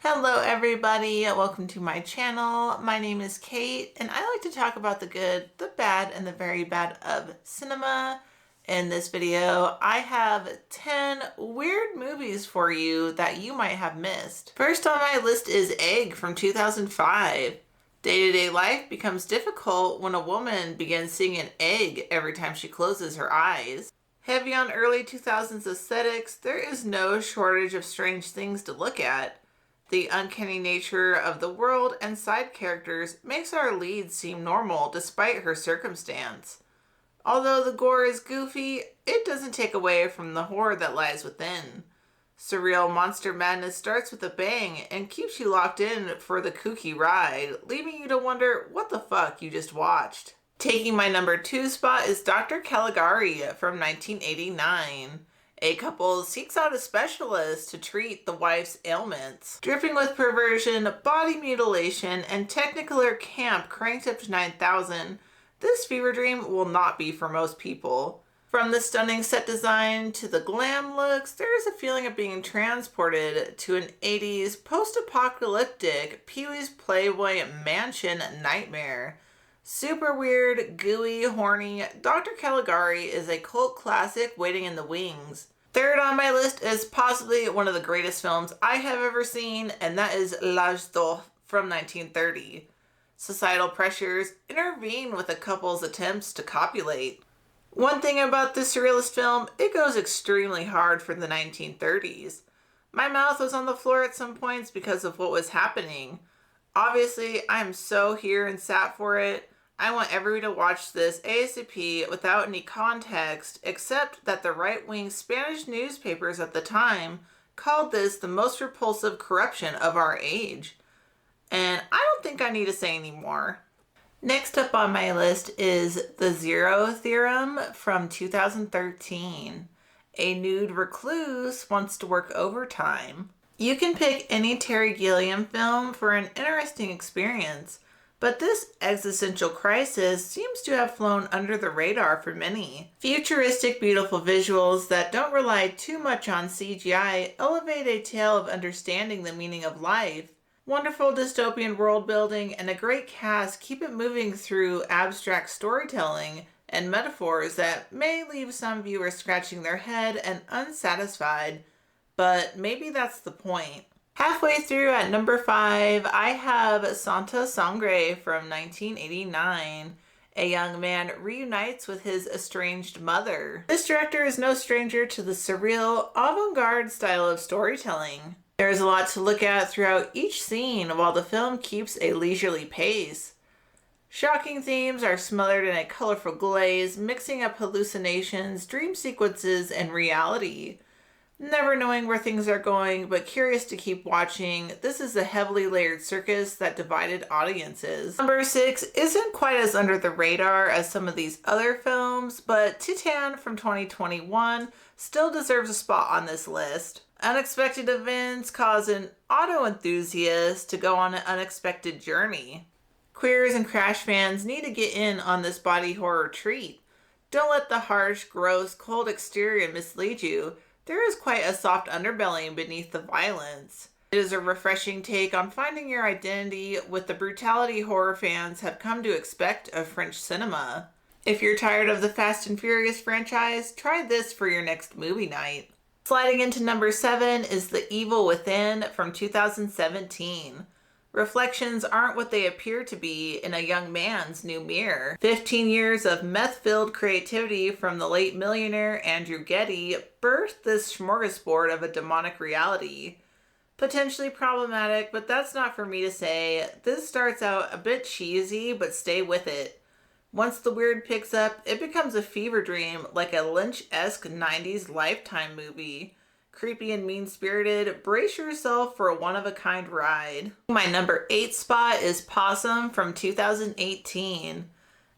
Hello everybody, welcome to my channel. My name is Kate and I like to talk about the good, the bad, and the very bad of cinema. In this video, I have 10 weird movies for you that you might have missed. First on my list is Egg from 2005. Day-to-day life becomes difficult when a woman begins seeing an egg every time she closes her eyes. Heavy on early 2000s aesthetics, there is no shortage of strange things to look at. The uncanny nature of the world and side characters makes our lead seem normal despite her circumstance. Although the gore is goofy, it doesn't take away from the horror that lies within. Surreal monster madness starts with a bang and keeps you locked in for the kooky ride, leaving you to wonder what the fuck you just watched. Taking my number 2 spot is Dr. Caligari from 1989. A couple seeks out a specialist to treat the wife's ailments. Dripping with perversion, body mutilation, and Technicolor camp cranked up to 9,000, this fever dream will not be for most people. From the stunning set design to the glam looks, there is a feeling of being transported to an 80s post-apocalyptic Pee-wee's Playboy mansion nightmare. Super weird, gooey, horny, Dr. Caligari is a cult classic waiting in the wings. Third on my list is possibly one of the greatest films I have ever seen, and that is L'Âge d'Or from 1930. Societal pressures intervene with a couple's attempts to copulate. One thing about this surrealist film, it goes extremely hard for the 1930s. My mouth was on the floor at some points because of what was happening. Obviously, I am so here and sat for it. I want everyone to watch this ASAP without any context, except that the right-wing Spanish newspapers at the time called this the most repulsive corruption of our age. And I don't think I need to say any more. Next up on my list is The Zero Theorem from 2013. A nude recluse wants to work overtime. You can pick any Terry Gilliam film for an interesting experience, but this existential crisis seems to have flown under the radar for many. Futuristic, beautiful visuals that don't rely too much on CGI elevate a tale of understanding the meaning of life. Wonderful dystopian world building and a great cast keep it moving through abstract storytelling and metaphors that may leave some viewers scratching their head and unsatisfied, but maybe that's the point. Halfway through at number 5, I have Santa Sangre from 1989. A young man reunites with his estranged mother. This director is no stranger to the surreal, avant-garde style of storytelling. There is a lot to look at throughout each scene while the film keeps a leisurely pace. Shocking themes are smothered in a colorful glaze, mixing up hallucinations, dream sequences, and reality. Never knowing where things are going, but curious to keep watching, this is a heavily layered circus that divided audiences. Number 6 isn't quite as under the radar as some of these other films, but Titane from 2021 still deserves a spot on this list. Unexpected events cause an auto enthusiast to go on an unexpected journey. Queers and Crash fans need to get in on this body horror treat. Don't let the harsh, gross, cold exterior mislead you. There is quite a soft underbelly beneath the violence. It is a refreshing take on finding your identity with the brutality horror fans have come to expect of French cinema. If you're tired of the Fast and Furious franchise, try this for your next movie night. Sliding into number 7 is The Evil Within from 2017. Reflections aren't what they appear to be in a young man's new mirror. 15 years of meth-filled creativity from the late millionaire Andrew Getty birthed this smorgasbord of a demonic reality. Potentially problematic, but that's not for me to say. This starts out a bit cheesy, but stay with it. Once the weird picks up, it becomes a fever dream like a Lynch-esque 90s Lifetime movie. Creepy and mean-spirited, brace yourself for a one-of-a-kind ride. My number 8 spot is Possum from 2018.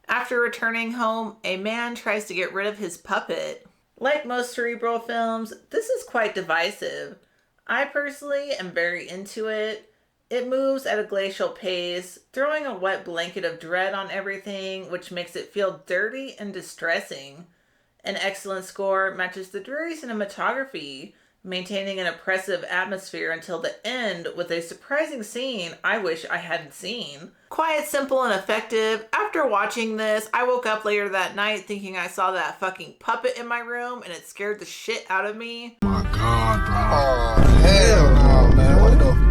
After returning home, a man tries to get rid of his puppet. Like most cerebral films, this is quite divisive. I personally am very into it. It moves at a glacial pace, throwing a wet blanket of dread on everything, which makes it feel dirty and distressing. An excellent score matches the dreary cinematography, maintaining an oppressive atmosphere until the end with a surprising scene I wish I hadn't seen. Quiet, simple, and effective. After watching this, I woke up later that night thinking I saw that fucking puppet in my room and it scared the shit out of me. Oh my God, bro. Oh, hell no, man. What the?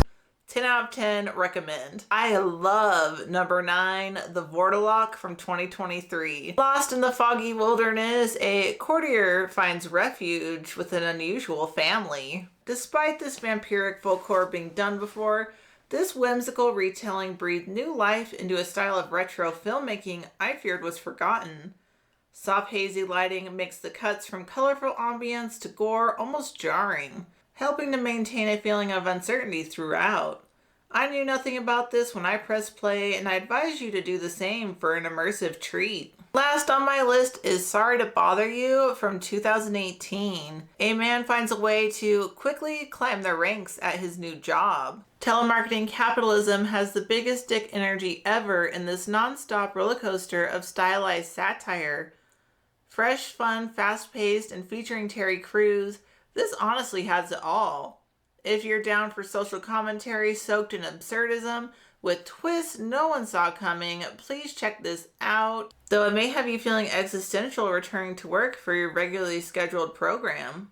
10 out of 10, recommend. I love number 9, The Vortilock from 2023. Lost in the foggy wilderness, a courtier finds refuge with an unusual family. Despite this vampiric folklore being done before, this whimsical retelling breathed new life into a style of retro filmmaking I feared was forgotten. Soft hazy lighting makes the cuts from colorful ambience to gore almost jarring, helping to maintain a feeling of uncertainty throughout. I knew nothing about this when I pressed play, and I advise you to do the same for an immersive treat. Last on my list is Sorry to Bother You from 2018. A man finds a way to quickly climb the ranks at his new job. Telemarketing capitalism has the biggest dick energy ever in this non-stop roller coaster of stylized satire. Fresh, fun, fast-paced, and featuring Terry Crews, this honestly has it all. If you're down for social commentary soaked in absurdism with twists no one saw coming, please check this out. Though it may have you feeling existential returning to work for your regularly scheduled program.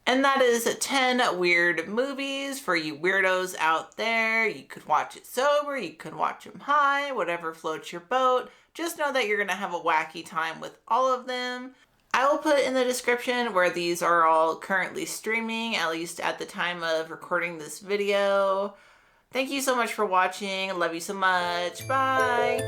And that is 10 weird movies for you weirdos out there. You could watch it sober, you could watch them high, whatever floats your boat. Just know that you're going to have a wacky time with all of them. I will put in the description where these are all currently streaming, at least at the time of recording this video. Thank you so much for watching. Love you so much. Bye.